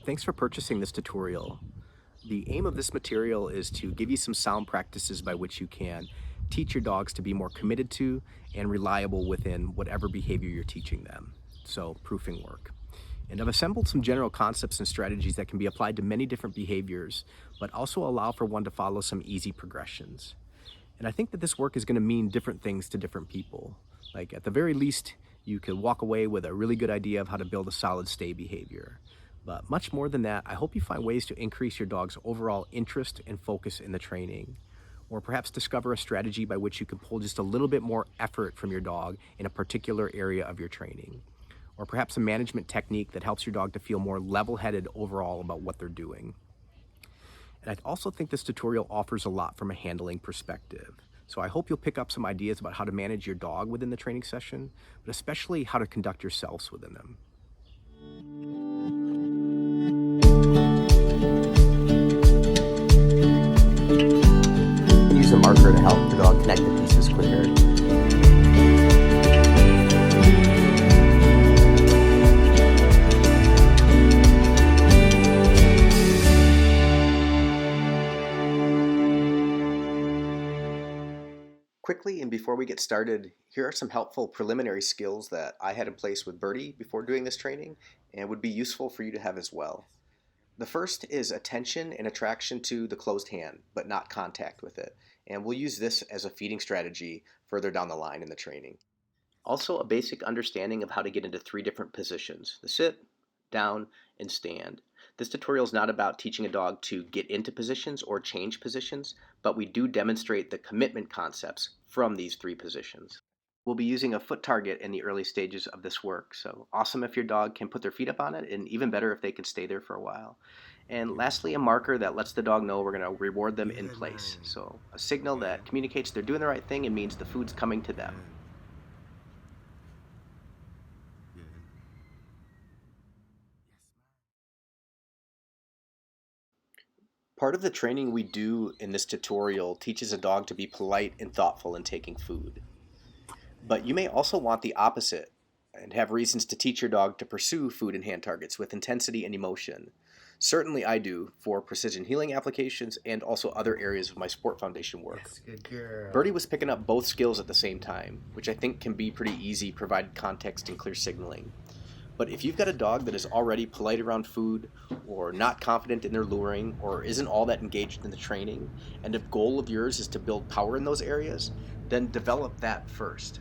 Thanks for purchasing this tutorial. The aim of this material is to give you some sound practices by which you can teach your dogs to be more committed to and reliable within whatever behavior you're teaching them. So, proofing work. And I've assembled some general concepts and strategies that can be applied to many different behaviors, but also allow for one to follow some easy progressions. And I think that this work is going to mean different things to different people. Like, at the very least, you could walk away with a really good idea of how to build a solid stay behavior. But much more than that, I hope you find ways to increase your dog's overall interest and focus in the training. Or perhaps discover a strategy by which you can pull just a little bit more effort from your dog in a particular area of your training. Or perhaps a management technique that helps your dog to feel more level-headed overall about what they're doing. And I also think this tutorial offers a lot from a handling perspective. So I hope you'll pick up some ideas about how to manage your dog within the training session, but especially how to conduct yourselves within them. Use a marker to help the dog connect the pieces quicker. Quickly, and before we get started, here are some helpful preliminary skills that I had in place with Birdie before doing this training and would be useful for you to have as well. The first is attention and attraction to the closed hand, but not contact with it. And we'll use this as a feeding strategy further down the line in the training. Also, a basic understanding of how to get into 3 different positions: the sit, down, and stand. This tutorial is not about teaching a dog to get into positions or change positions, but we do demonstrate the commitment concepts from these 3 positions. We'll be using a foot target in the early stages of this work, so awesome if your dog can put their feet up on it, and even better if they can stay there for a while. And lastly, a marker that lets the dog know we're going to reward them in place. So a signal that communicates they're doing the right thing and means the food's coming to them. Part of the training we do in this tutorial teaches a dog to be polite and thoughtful in taking food. But you may also want the opposite and have reasons to teach your dog to pursue food and hand targets with intensity and emotion. Certainly I do for precision healing applications and also other areas of my Sport Foundation work. Yes, good girl. Birdie was picking up both skills at the same time, which I think can be pretty easy provided context and clear signaling. But if you've got a dog that is already polite around food, or not confident in their luring, or isn't all that engaged in the training, and if goal of yours is to build power in those areas, then develop that first.